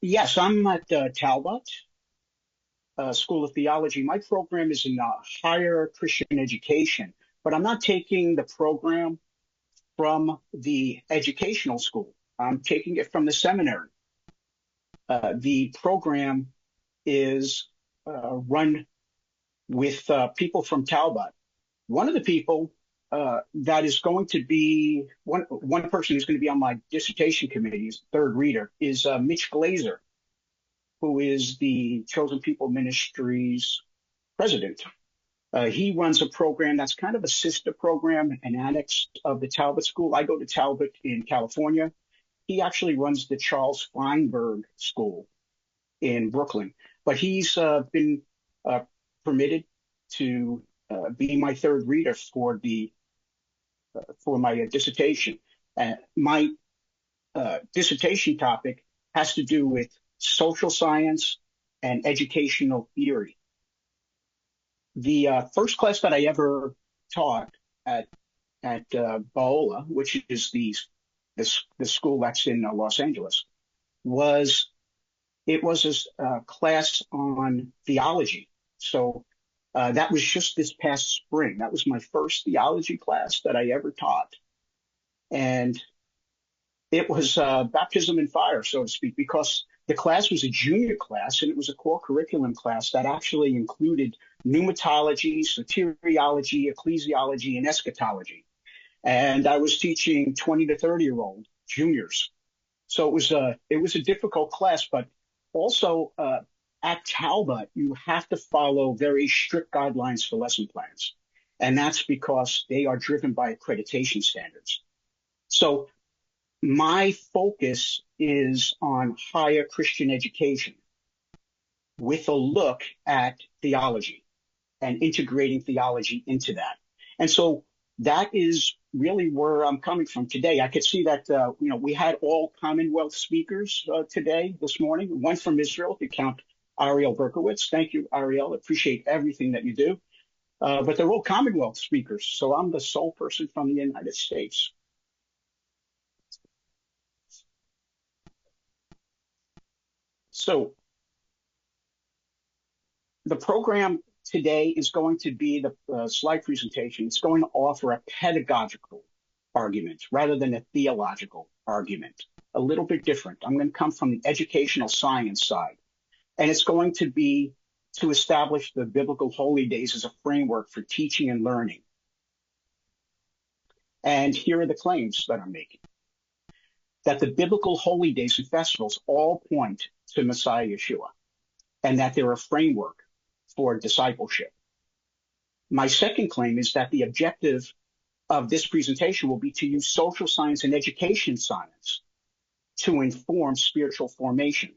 Yes, I'm at Talbot School of Theology. My program is in higher Christian education, but I'm not taking the program from the educational school. I'm taking it from the seminary. The program is run with people from Talbot. One of the people that is going to be one person who's going to be on my dissertation committee, third reader, is Mitch Glazer, who is the Chosen People Ministries president. He runs a program that's kind of a sister program, an annex of the Talbot School. I go to Talbot in California. He actually runs the Charles Feinberg School in Brooklyn, but he's been permitted to be my third reader for my dissertation. My dissertation topic has to do with social science and educational theory. The first class that I ever taught at Biola, which is the school that's in Los Angeles, was a class on theology. So that was just this past spring. That was my first theology class that I ever taught, and it was baptism in fire, so to speak, because the class was a junior class and it was a core curriculum class that actually included pneumatology, soteriology, ecclesiology, and eschatology. And I was teaching 20 to 30-year-old juniors. So it was a difficult class, but also at Talbot, you have to follow very strict guidelines for lesson plans. And that's because they are driven by accreditation standards. So my focus is on higher Christian education with a look at theology and integrating theology into that. And so that is really where I'm coming from today. I could see that, we had all Commonwealth speakers this morning, one from Israel to count Ariel Berkowitz. Thank you, Ariel. Appreciate everything that you do. But they're all Commonwealth speakers. So I'm the sole person from the United States. So the program today is going to be the slide presentation. It's going to offer a pedagogical argument rather than a theological argument, a little bit different. I'm going to come from the educational science side, and it's going to be to establish the biblical Holydays as a framework for teaching and learning. And here are the claims that I'm making. That the biblical Holydays and festivals all point to Messiah Yeshua, and that they're a framework for discipleship. My second claim is that the objective of this presentation will be to use social science and education science to inform spiritual formation,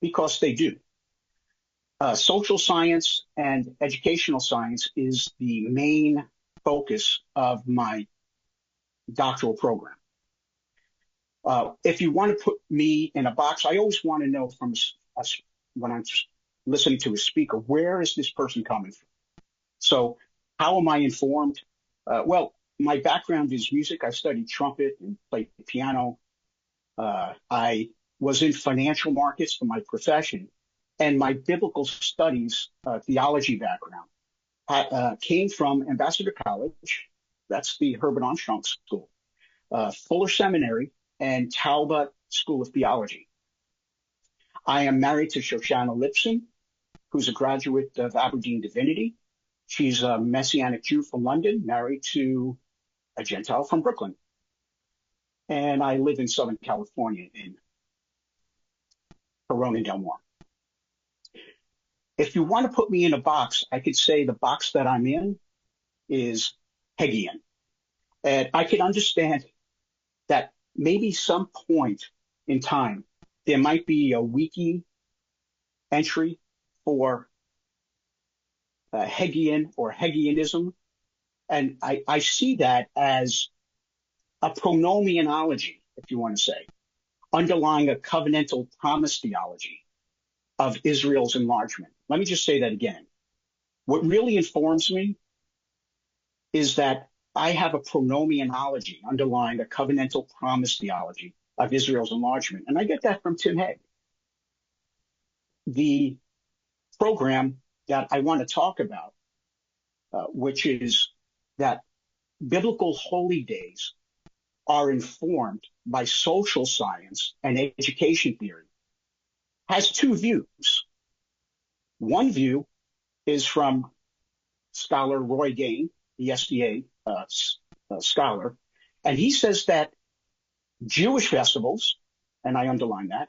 because they do. Social science and educational science is the main focus of my doctoral program. If you want to put me in a box, I always want to know from us when I'm listening to a speaker, where is this person coming from? So how am I informed? Well, my background is music. I studied trumpet and played piano. I was in financial markets for my profession, and my biblical studies, theology background came from Ambassador College. That's the Herbert Armstrong School, Fuller Seminary, and Talbot School of Theology. I am married to Shoshana Lipson, who's a graduate of Aberdeen Divinity. She's a Messianic Jew from London, married to a Gentile from Brooklyn. And I live in Southern California in Corona Del Mar. If you want to put me in a box, I could say the box that I'm in is Hegian. And I can understand that maybe some point in time, there might be a wiki entry for Hegian or Hegianism. And I see that as a pronomianology, if you want to say, underlying a covenantal promise theology of Israel's enlargement. Let me just say that again. What really informs me is that I have a pronomianology underlying a covenantal promise theology of Israel's enlargement. And I get that from Tim Hegg. The program that I want to talk about, which is that biblical holy days are informed by social science and education theory, has two views. One view is from scholar Roy Gain, the SDA scholar, and he says that Jewish festivals, and I underline that,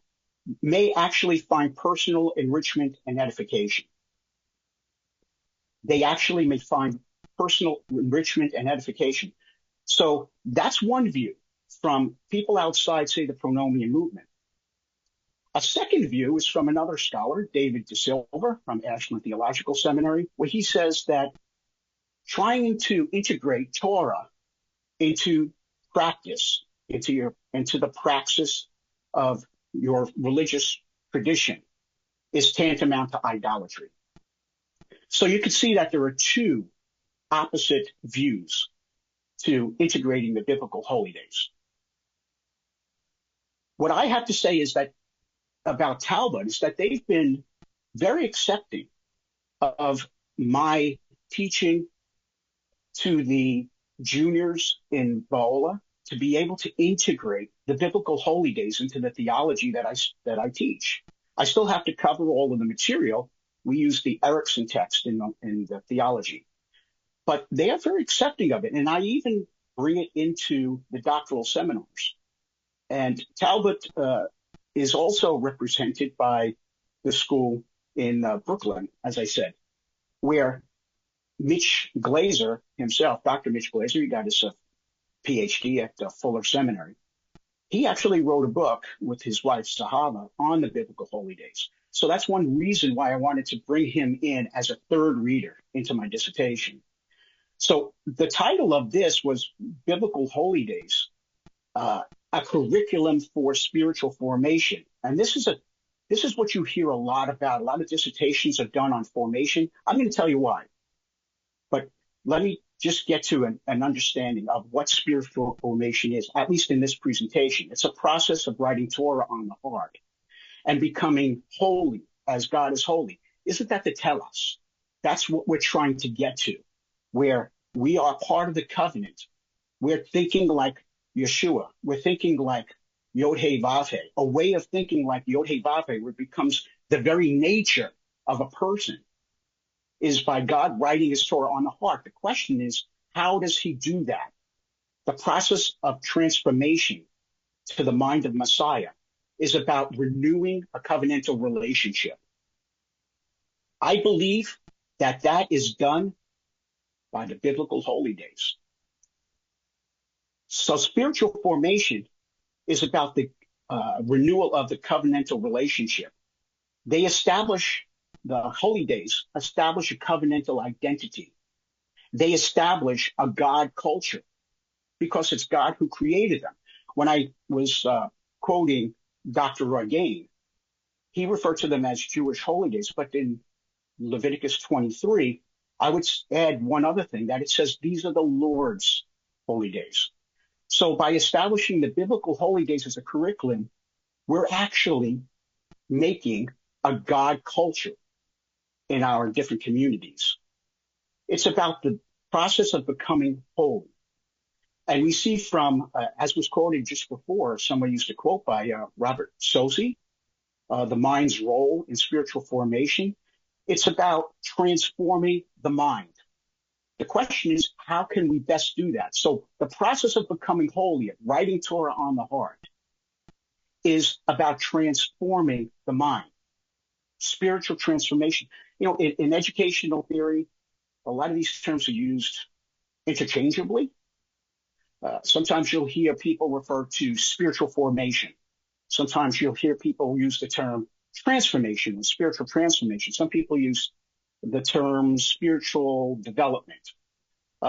may actually find personal enrichment and edification. They actually may find personal enrichment and edification. So that's one view from people outside, say, the Pronomian movement. A second view is from another scholar, David De Silva from Ashland Theological Seminary, where he says that trying to integrate Torah into practice, into the praxis of your religious tradition is tantamount to idolatry. So you can see that there are two opposite views to integrating the biblical holy days. What I have to say is that about Talbot is that they've been very accepting of my teaching to the juniors in Biola to be able to integrate the biblical holy days into the theology that I teach. I still have to cover all of the material. We use the Erickson text in the theology, but they are very accepting of it. And I even bring it into the doctoral seminars. And Talbot is also represented by the school in Brooklyn, as I said, where Mitch Glazer himself, Dr. Mitch Glazer, he got his PhD at Fuller Seminary. He actually wrote a book with his wife, Sahaba, on the biblical holy days. So that's one reason why I wanted to bring him in as a third reader into my dissertation. So the title of this was Biblical Holy Days, a curriculum for spiritual formation. And this is what you hear a lot about. A lot of dissertations are done on formation. I'm going to tell you why. But let me just get to an understanding of what spiritual formation is, at least in this presentation. It's a process of writing Torah on the heart and becoming holy as God is holy. Isn't that the telos? That's what we're trying to get to, where we are part of the covenant. We're thinking like Yeshua. We're thinking like Yod-Heh-Vav-Heh, a way of thinking like Yod-Heh-Vav-Heh, where it becomes the very nature of a person, is by God writing his Torah on the heart. The question is, how does he do that? The process of transformation to the mind of Messiah is about renewing a covenantal relationship. I believe that that is done by the biblical holy days. So spiritual formation is about the renewal of the covenantal relationship. They establish the holy days, establish a covenantal identity. They establish a God culture because it's God who created them. When I was quoting Dr. Rogain, he referred to them as Jewish holy days, but in Leviticus 23, I would add one other thing, that it says these are the Lord's holy days. So by establishing the biblical holy days as a curriculum, we're actually making a God culture in our different communities. It's about the process of becoming holy. And we see from, as was quoted just before, someone used to quote by Robert Sosi, the mind's role in spiritual formation. It's about transforming the mind. The question is, how can we best do that? So the process of becoming holy, writing Torah on the heart, is about transforming the mind, spiritual transformation. You know, in educational theory, a lot of these terms are used interchangeably. Sometimes you'll hear people refer to spiritual formation. Sometimes you'll hear people use the term transformation and spiritual transformation. Some people use the term spiritual development.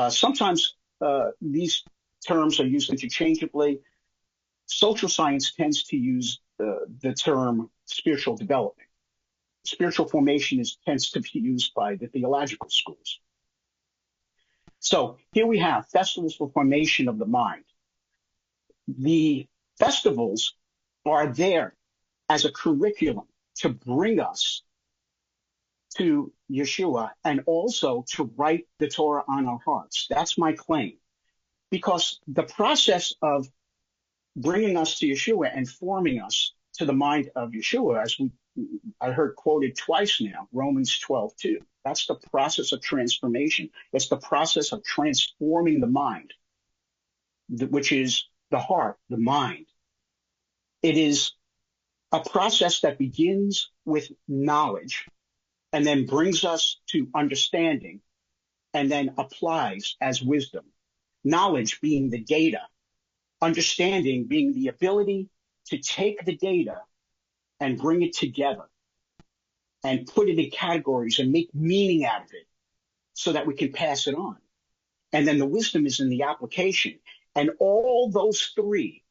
Sometimes these terms are used interchangeably. Social science tends to use the term spiritual development. Spiritual formation tends to be used by the theological schools. So here we have festivals for formation of the mind. The Festivals are there as a curriculum to bring us to Yeshua and also to write the Torah on our hearts. That's my claim. Because the process of bringing us to Yeshua and forming us to the mind of Yeshua, as I heard quoted twice now, Romans 12:2. That's the process of transformation. It's the process of transforming the mind, which is the heart, the mind. It is a process that begins with knowledge and then brings us to understanding and then applies as wisdom. Knowledge being the data, understanding being the ability to take the data and bring it together and put it in categories and make meaning out of it so that we can pass it on. And then the wisdom is in the application. And all those three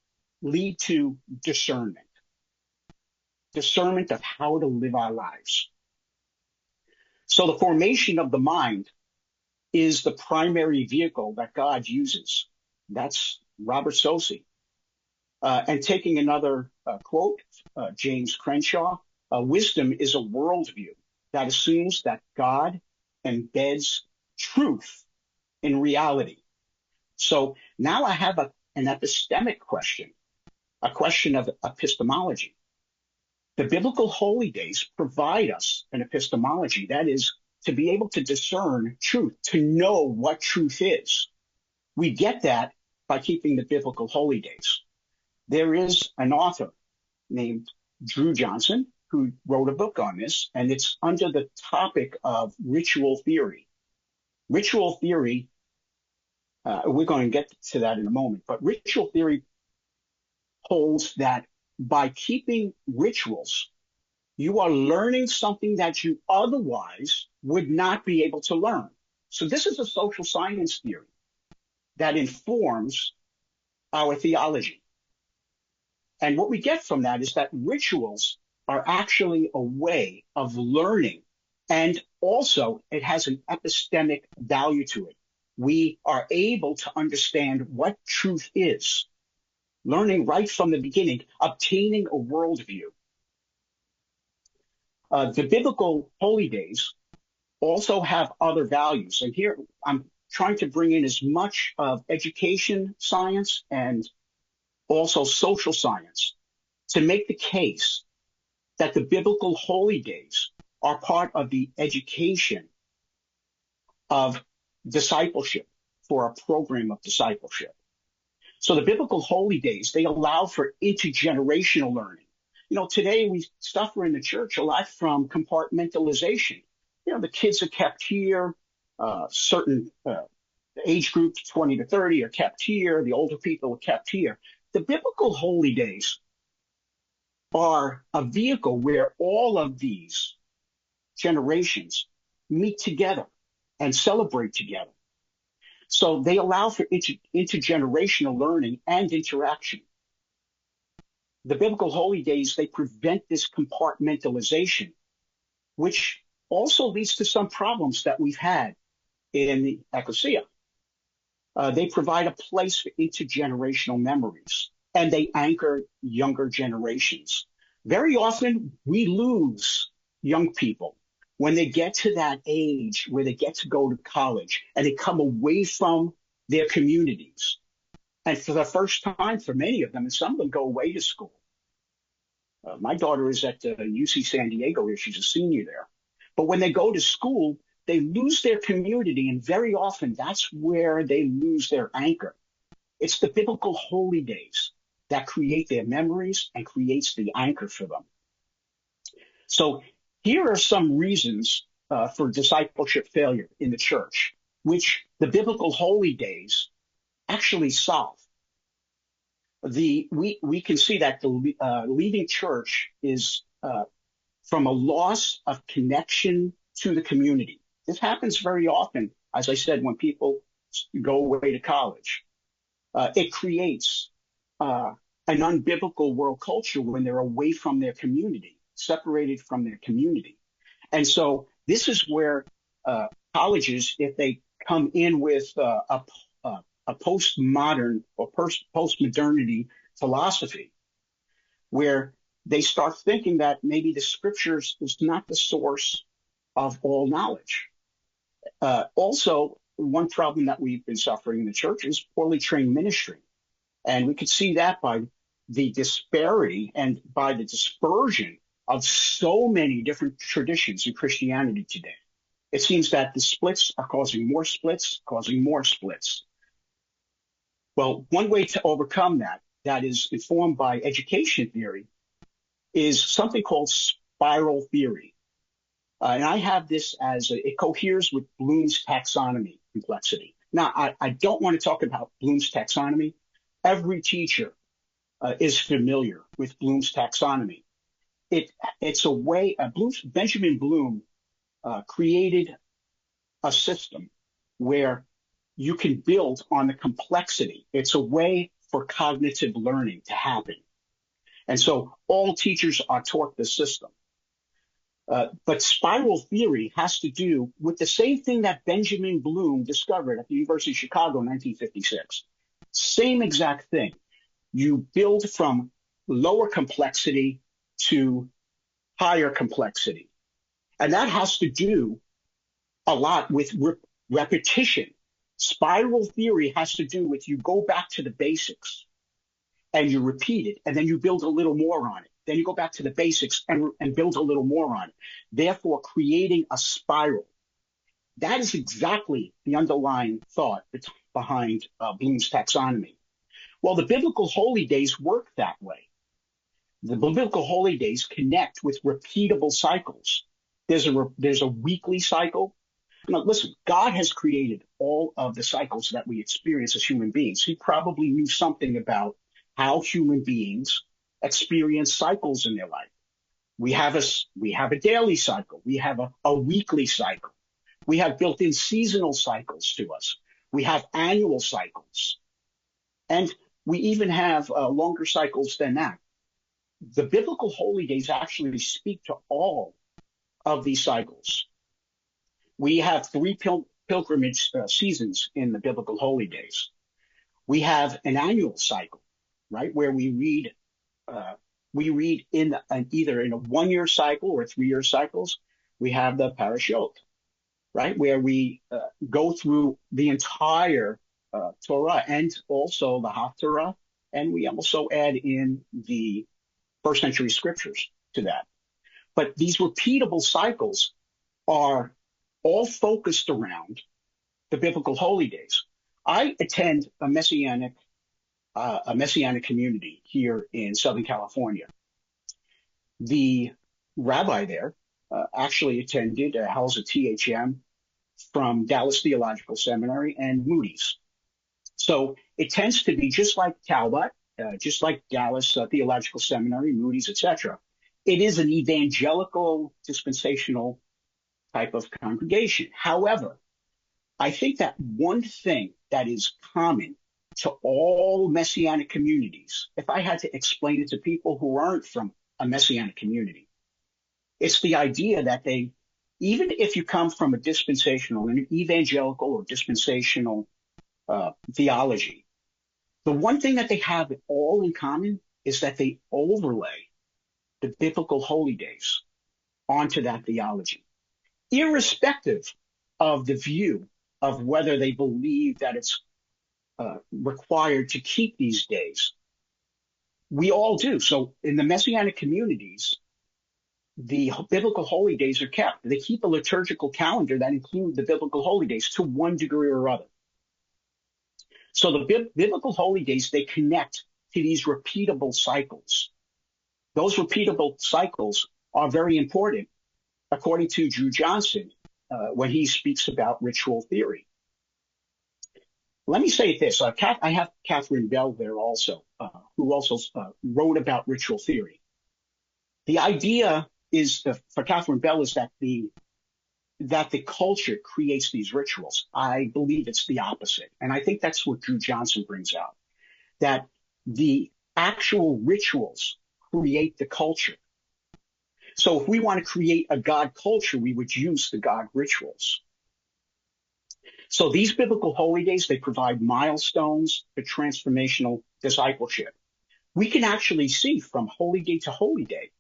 lead to discernment of how to live our lives. So the formation of the mind is the primary vehicle that God uses. That's Robert Sosi. And taking another quote, James Crenshaw, wisdom is a worldview that assumes that God embeds truth in reality. So now I have an epistemic question, a question of epistemology. The biblical Holydays provide us an epistemology, that is, to be able to discern truth, to know what truth is. We get that by keeping the biblical Holydays. There is an author named Drew Johnson who wrote a book on this, and it's under the topic of ritual theory. Ritual theory, we're going to get to that in a moment, but ritual theory holds that by keeping rituals, you are learning something that you otherwise would not be able to learn. So this is a social science theory that informs our theology. And what we get from that is that rituals are actually a way of learning. And also it has an epistemic value to it. We are able to understand what truth is, learning right from the beginning, obtaining a worldview. The biblical Holydays also have other values. And here I'm trying to bring in as much of education science and also social science to make the case that the biblical Holydays are part of the education of discipleship, for a program of discipleship. So the biblical Holydays, they allow for intergenerational learning. You know, today we suffer in the church a lot from compartmentalization. You know, the kids are kept here, certain age groups, 20 to 30, are kept here, the older people are kept here. The biblical Holydays are a vehicle where all of these generations meet together and celebrate together. So they allow for intergenerational learning and interaction. The biblical Holydays, they prevent this compartmentalization, which also leads to some problems that we've had in the ecclesia. They provide a place for intergenerational memories, and they anchor younger generations. Very often, we lose young people when they get to that age where they get to go to college and they come away from their communities. And for the first time, for many of them, and some of them go away to school. My daughter is at UC San Diego here. She's a senior there. But when they go to school, they lose their community, and very often that's where they lose their anchor. It's the biblical Holydays that create their memories and creates the anchor for them. So here are some reasons for discipleship failure in the church, which the biblical Holydays actually solve. We can see that the leaving church is from a loss of connection to the community. This happens very often, as I said, when people go away to college. It creates an unbiblical world culture when they're away from their community, separated from their community. And so this is where colleges, if they come in with a postmodern or post-modernity philosophy, where they start thinking that maybe the scriptures is not the source of all knowledge. Also, one problem that we've been suffering in the church is poorly trained ministry. And we could see that by the disparity and by the dispersion of so many different traditions in Christianity today. It seems that the splits are causing more splits, causing more splits. Well, one way to overcome that is informed by education theory, is something called spiral theory. And I have this it coheres with Bloom's taxonomy complexity. Now, I don't want to talk about Bloom's taxonomy. Every teacher is familiar with Bloom's taxonomy. It's a way, Benjamin Bloom created a system where you can build on the complexity. It's a way for cognitive learning to happen. And so all teachers are taught this system. But spiral theory has to do with the same thing that Benjamin Bloom discovered at the University of Chicago in 1956. Same exact thing. You build from lower complexity to higher complexity. And that has to do a lot with repetition. Spiral theory has to do with you go back to the basics and you repeat it, and then you build a little more on it. Then you go back to the basics and build a little more on it, therefore creating a spiral. That is exactly the underlying thought behind Bloom's taxonomy. Well, the biblical Holydays work that way. The biblical Holydays connect with repeatable cycles. There's a weekly cycle. Now, listen, God has created all of the cycles that we experience as human beings. He probably knew something about how human beings experience cycles in their life. We have a daily cycle. We have a weekly cycle. We have built-in seasonal cycles to us. We have annual cycles. And we even have longer cycles than that. The biblical Holydays actually speak to all of these cycles. We have three pilgrimage seasons in the biblical Holydays. We have an annual cycle, right, where we read either in a 1-year cycle or 3-year cycles. We have the parashot, right, where we go through the entire Torah and also the Haftarah, and we also add in the first century scriptures to that. But these repeatable cycles are all focused around the biblical Holydays. I attend a messianic community here in Southern California. The rabbi there actually holds a THM from Dallas Theological Seminary and Moody's. So it tends to be just like Talbot, just like Dallas Theological Seminary, Moody's, etc. It is an evangelical, dispensational type of congregation. However, I think that one thing that is common to all messianic communities, if I had to explain it to people who aren't from a messianic community, it's the idea that even if you come from a dispensational, an evangelical or dispensational theology, the one thing that they have all in common is that they overlay the biblical Holydays onto that theology, irrespective of the view of whether they believe that it's required to keep these days. We all do. So in the messianic communities, the biblical Holydays are kept. They keep a liturgical calendar that includes the biblical Holydays to one degree or other. So the biblical Holydays, they connect to these repeatable cycles. Those repeatable cycles are very important, according to Drew Johnson, when he speaks about ritual theory. Let me say this. I have Catherine Bell there also, who also wrote about ritual theory. The idea is, for Catherine Bell, is that the culture creates these rituals. I believe it's the opposite. And I think that's what Drew Johnson brings out, that the actual rituals create the culture. So if we want to create a God culture, we would use the God rituals. So these biblical Holydays, they provide milestones for transformational discipleship. we can actually see from holy day to holy day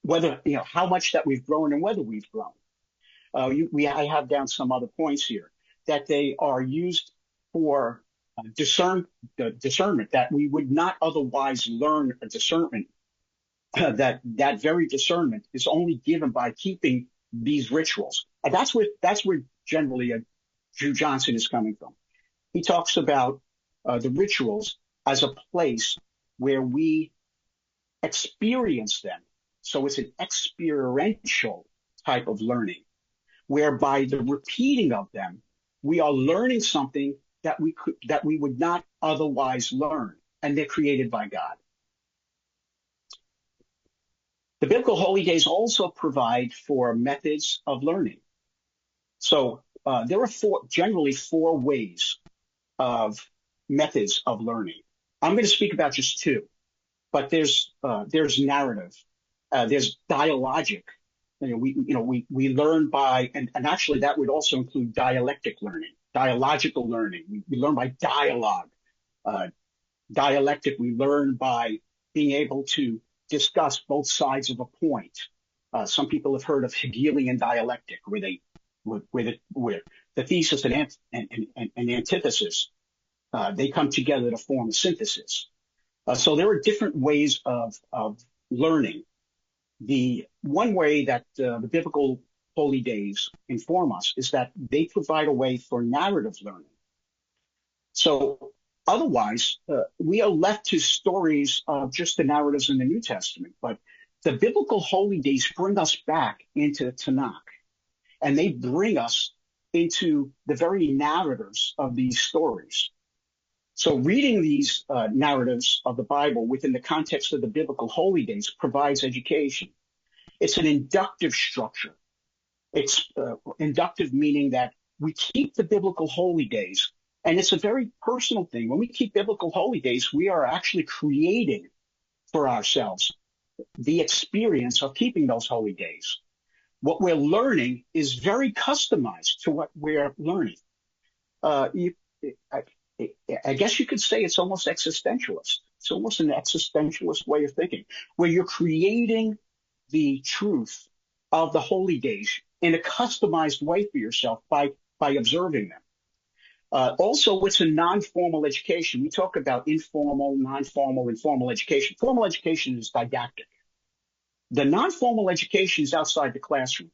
whether, how much that we've grown and whether we've grown. I have down some other points here that they are used for discernment that we would not otherwise learn a discernment. That very discernment is only given by keeping these rituals. And that's where generally Drew Johnson is coming from. He talks about the rituals as a place where we experience them. So it's an experiential type of learning, whereby the repeating of them, we are learning something that we would not otherwise learn, and they're created by God. The biblical holy days also provide for methods of learning. So there are generally four ways of methods of learning. I'm going to speak about just two, but there's narrative, there's dialogic. We learn by, and actually that would also include dialectic learning, dialogical learning. We learn by dialogue. Dialectic, we learn by being able to discuss both sides of a point. Some people have heard of Hegelian dialectic, where the thesis and antithesis, they come together to form a synthesis. So there are different ways of learning. The one way that the biblical holy days inform us is that they provide a way for narrative learning. So otherwise, we are left to stories of just the narratives in the New Testament. But the biblical holy days bring us back into the Tanakh, and they bring us into the very narrators of these stories. So reading these narratives of the Bible within the context of the biblical holy days provides education. It's an inductive structure. It's inductive, meaning that we keep the biblical holy days, and it's a very personal thing. When we keep biblical holy days, we are actually creating for ourselves the experience of keeping those holy days. What we're learning is very customized to what we're learning. I guess you could say it's almost existentialist. It's almost an existentialist way of thinking, where you're creating the truth of the holy days in a customized way for yourself by observing them. Also, it's a non-formal education. We talk about informal, non-formal, and formal education. Formal education is didactic. The non-formal education is outside the classroom.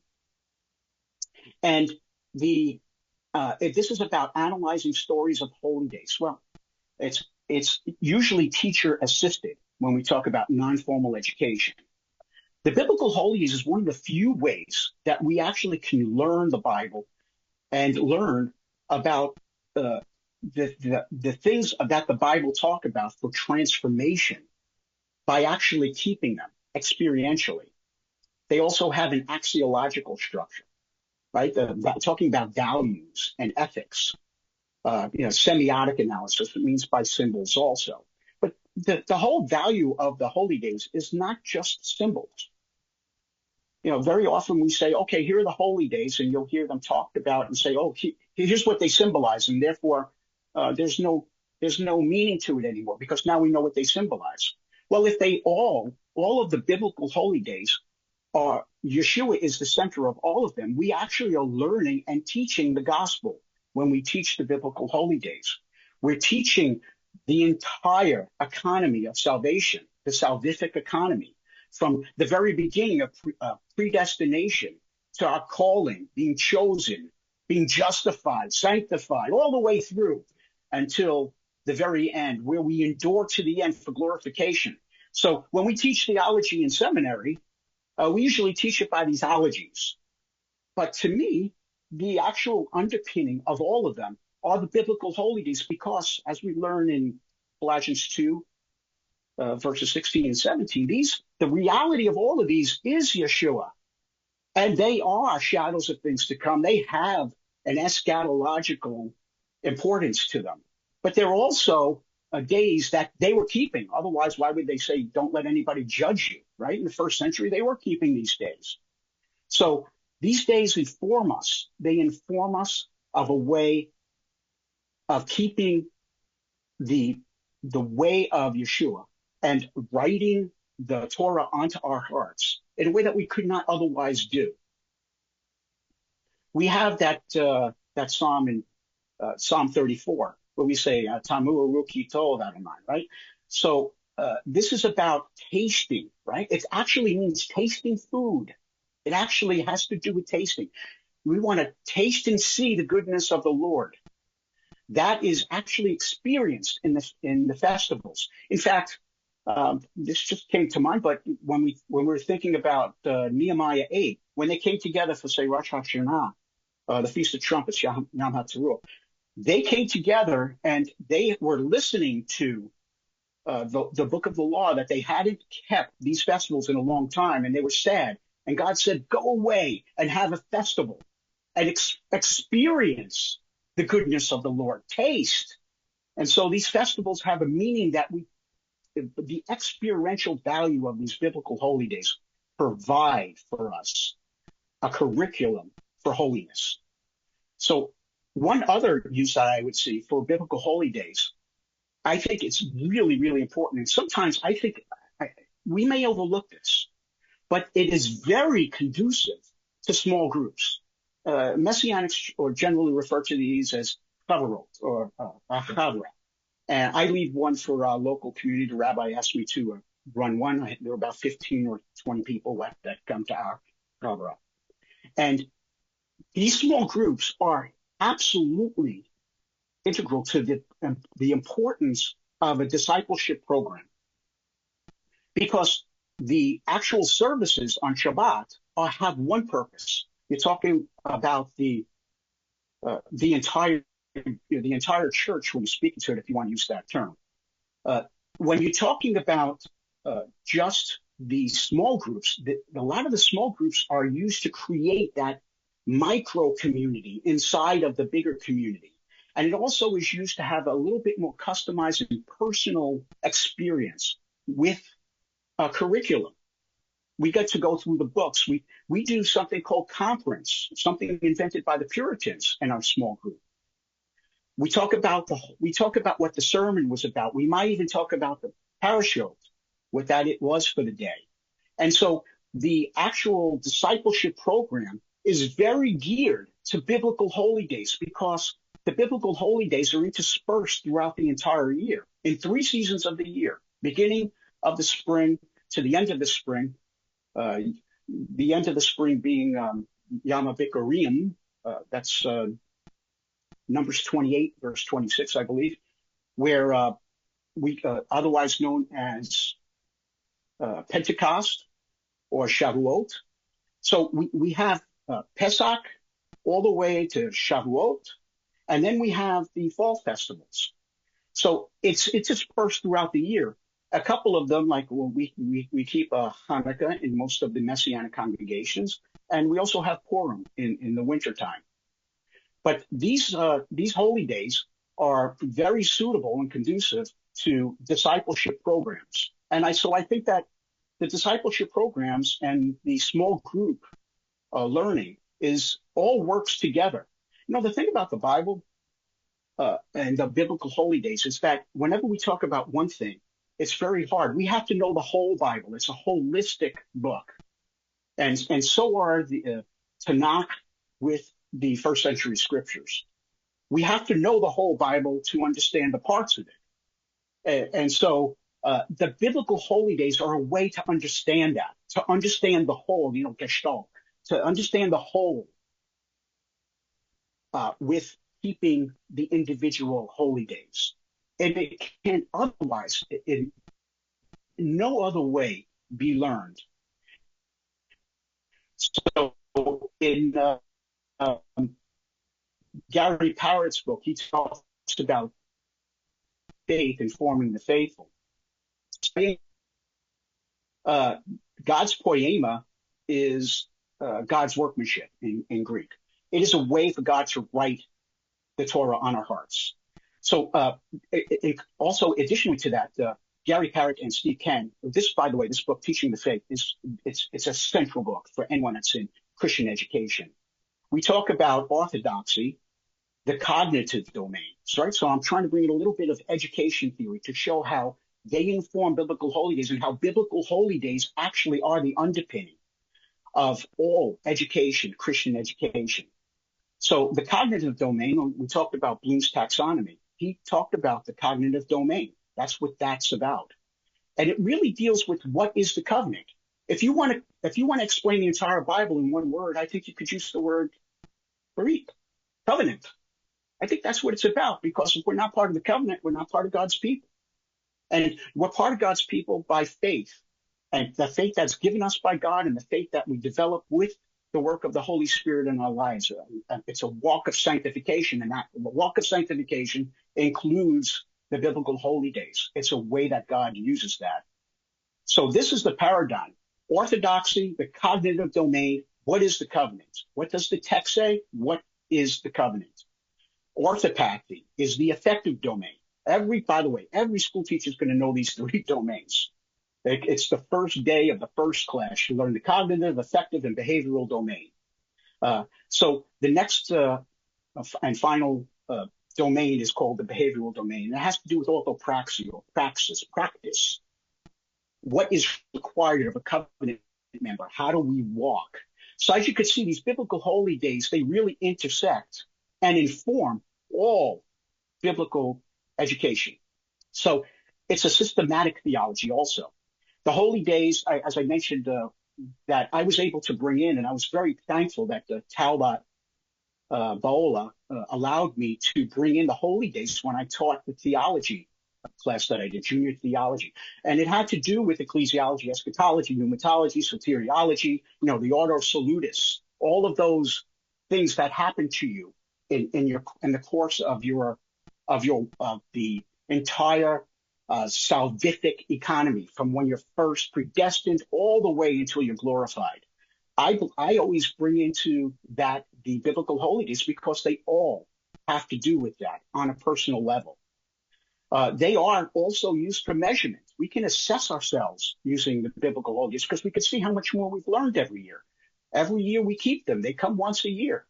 And this is about analyzing stories of holy days. Well, it's usually teacher assisted when we talk about non-formal education. The biblical holy days is one of the few ways that we actually can learn the Bible and learn about the things that the Bible talk about for transformation by actually keeping them experientially. They also have an axiological structure, right? Talking about values and ethics, semiotic analysis, it means by symbols also. But the whole value of the holy days is not just symbols. Very often we say, okay, here are the holy days, and you'll hear them talked about and say, oh, here's what they symbolize, and therefore there's no meaning to it anymore because now we know what they symbolize. Well, if all of the biblical holy days are, Yeshua is the center of all of them, we actually are learning and teaching the gospel when we teach the biblical holy days. We're teaching the entire economy of salvation, the salvific economy, from the very beginning of predestination to our calling, being chosen, being justified, sanctified, all the way through until the very end, where we endure to the end for glorification. So when we teach theology in seminary, we usually teach it by these ologies. But to me, the actual underpinning of all of them are the biblical holy days, because as we learn in Colossians 2, verses 16 and 17, the reality of all of these is Yeshua. And they are shadows of things to come. They have an eschatological importance to them. But they're also days that they were keeping. Otherwise, why would they say, don't let anybody judge you, right? In the first century, they were keeping these days. So these days inform us. They inform us of a way of keeping the the way of Yeshua and writing the Torah onto our hearts in a way that we could not otherwise do. We have that psalm in Psalm 34 where we say Tamu Ruki Tov Adonai, right? So this is about tasting, right? It actually means tasting food. It actually has to do with tasting. We want to taste and see the goodness of the Lord. That is actually experienced in the festivals. In fact, this just came to mind, but when we were thinking about Nehemiah 8, when they came together for, say, Rosh Hashanah, the Feast of Trumpets, Yom HaTeruah, they came together and they were listening to the book of the law that they hadn't kept these festivals in a long time, and they were sad. And God said, go away and have a festival and experience the goodness of the Lord, taste. And so these festivals have a meaning that the experiential value of these biblical holy days provide for us a curriculum for holiness. So one other use that I would see for biblical holy days, I think it's really, really important. And sometimes I think we may overlook this, but it is very conducive to small groups. Messianics or generally refer to these as chavarot or chavra. And I lead one for our local community. The rabbi asked me to run one. There are about 15 or 20 people left that come to our chavra. And these small groups are absolutely integral to the importance of a discipleship program, because the actual services on Shabbat have one purpose. You're talking about the entire church when you're speaking to it, if you want to use that term. When you're talking about just the small groups, a lot of the small groups are used to create that micro community inside of the bigger community. And it also is used to have a little bit more customized and personal experience with a curriculum. We get to go through the books. We do something called conference, something invented by the Puritans in our small group. We talk about what the sermon was about. We might even talk about the parashot, what that it was for the day. And so the actual discipleship program is very geared to biblical holy days, because the biblical holy days are interspersed throughout the entire year in 3 seasons of the year, beginning of the spring to the end of the spring. The end of the spring being Yom HaBikurim, that's Numbers 28, verse 26, I believe, where we otherwise known as Pentecost or Shavuot. So we have Pesach all the way to Shavuot, and then we have the fall festivals. So it's dispersed throughout the year. A couple of them, like we keep Hanukkah in most of the Messianic congregations, and we also have Purim in the wintertime. But these holy days are very suitable and conducive to discipleship programs. And so I think that the discipleship programs and the small group learning all works together. You know, the thing about the Bible and the biblical holy days is that whenever we talk about one thing, it's very hard. We have to know the whole Bible. It's a holistic book. And so are the Tanakh with the first century scriptures. We have to know the whole Bible to understand the parts of it. And so the biblical holy days are a way to understand that, to understand the whole, Gestalt, to understand the whole with keeping the individual holy days. And it can otherwise, in no other way, be learned. So in Gary Parrott's book, he talks about faith informing the faithful. God's poema is God's workmanship in Greek. It is a way for God to write the Torah on our hearts. So also, additionally to that, Gary Parrott and Steve Ken, by the way, this book, Teaching the Faith, it's a central book for anyone that's in Christian education. We talk about orthodoxy, the cognitive domains, right? So I'm trying to bring in a little bit of education theory to show how they inform biblical holydays and how biblical holydays actually are the underpinning of all education, Christian education. So the cognitive domain, we talked about Bloom's taxonomy. He talked about the cognitive domain. That's what that's about. And it really deals with what is the covenant. If you want to explain the entire Bible in one word, I think you could use the word berit, covenant. I think that's what it's about, because if we're not part of the covenant, we're not part of God's people. And we're part of God's people by faith, and the faith that's given us by God and the faith that we develop with the work of the Holy Spirit in our lives. It's a walk of sanctification, and that the walk of sanctification includes the biblical holy days. It's a way that God uses that. So this is the paradigm. Orthodoxy, the cognitive domain. What is the covenant? What does the text say? What is the covenant? Orthopathy is the affective domain. By the way, every school teacher is going to know these three domains. It's the first day of the first class. You learn the cognitive, affective, and behavioral domain. So the next and final domain is called the behavioral domain. It has to do with orthopraxy, or practice. What is required of a covenant member? How do we walk? So as you can see, these biblical holy days, they really intersect and inform all biblical education. So it's a systematic theology also. The holy days, as I mentioned, that I was able to bring in, and I was very thankful that Talbot Baola allowed me to bring in the holy days when I taught the theology class that I did, junior theology. And it had to do with ecclesiology, eschatology, pneumatology, soteriology, the ordo salutis, all of those things that happen to you in the course of the entire salvific economy, from when you're first predestined all the way until you're glorified. I always bring into that the biblical holiness, because they all have to do with that on a personal level. They are also used for measurement. We can assess ourselves using the biblical holiness because we can see how much more we've learned every year. Every year we keep them. They come once a year.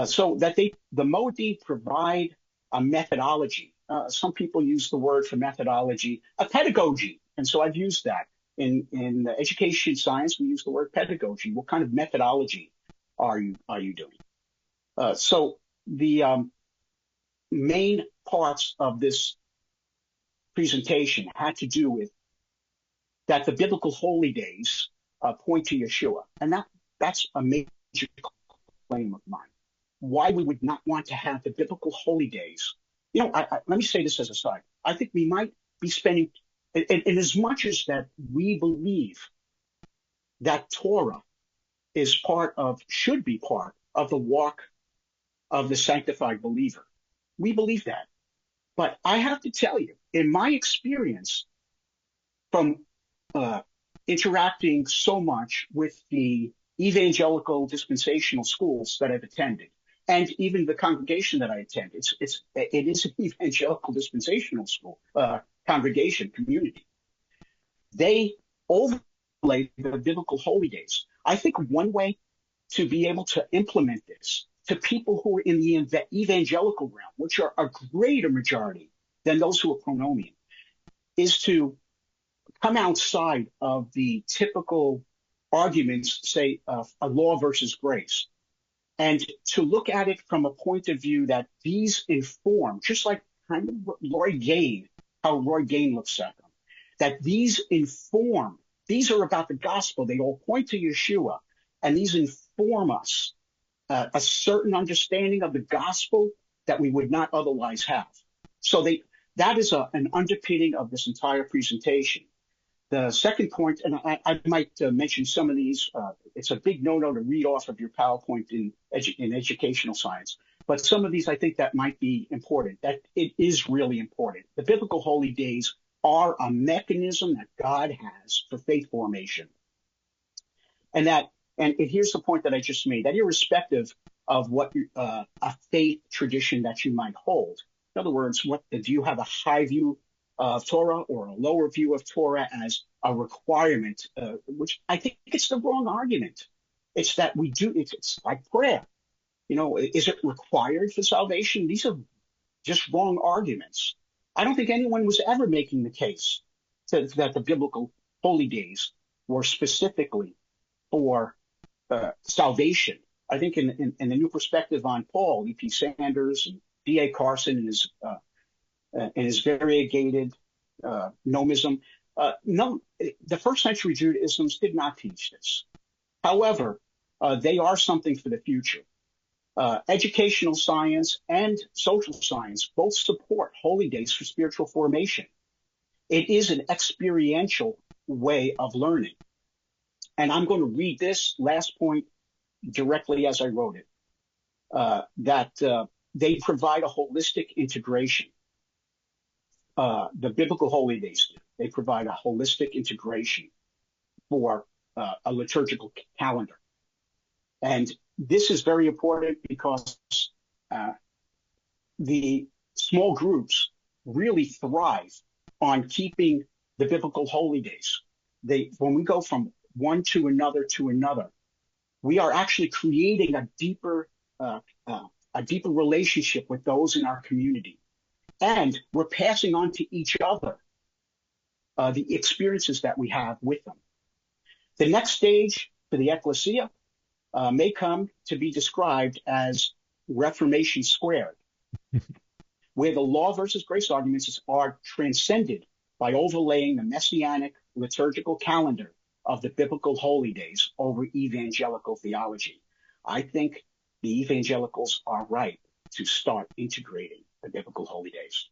So that the Moedim provide a methodology. Some people use the word for methodology, a pedagogy. And so I've used that. In education science, we use the word pedagogy. What kind of methodology are you doing? So the main parts of this presentation had to do with that the biblical holy days point to Yeshua. And that's a major claim of mine. Why we would not want to have the biblical holy days. Let me say this as a side. I think we might be spending, in as much as that we believe that Torah should be part of the walk of the sanctified believer. We believe that. But I have to tell you, in my experience from interacting so much with the evangelical dispensational schools that I've attended, and even the congregation that I attend, it is an evangelical dispensational school, congregation, community. They overlay the biblical holy days. I think one way to be able to implement this to people who are in the evangelical realm, which are a greater majority than those who are pronomian, is to come outside of the typical arguments, say, of a law versus grace, and to look at it from a point of view that these inform, just like kind of how Roy Gain looks at them, that these inform, these are about the gospel. They all point to Yeshua, and these inform us a certain understanding of the gospel that we would not otherwise have. So that is an underpinning of this entire presentation. The second point, and I might mention some of these, it's a big no-no to read off of your PowerPoint in educational science, but some of these I think that might be important, that it is really important. The biblical holy days are a mechanism that God has for faith formation. And here's the point that I just made, that irrespective of what a faith tradition that you might hold, in other words, do you have a high view of Torah or a lower view of Torah as a requirement, which I think it's the wrong argument. It's that it's like prayer. Is it required for salvation? These are just wrong arguments. I don't think anyone was ever making the case that the biblical holy days were specifically for salvation. I think in the New Perspective on Paul, E.P. Sanders and D.A. Carson in his variegated nomism, no, the first century Judaisms did not teach this. However, they are something for the future. Educational science and social science both support holy days for spiritual formation. It is an experiential way of learning. And I'm going to read this last point directly as I wrote it, that they provide a holistic integration. The biblical holy days do. They provide a holistic integration for a liturgical calendar. And this is very important because the small groups really thrive on keeping the biblical holy days. When we go from one to another, we are actually creating a deeper relationship with those in our community. And we're passing on to each other the experiences that we have with them. The next stage for the ecclesia may come to be described as Reformation squared, where the law versus grace arguments are transcended by overlaying the messianic liturgical calendar of the biblical holy days over evangelical theology. I think the evangelicals are right to start integrating the biblical holy days.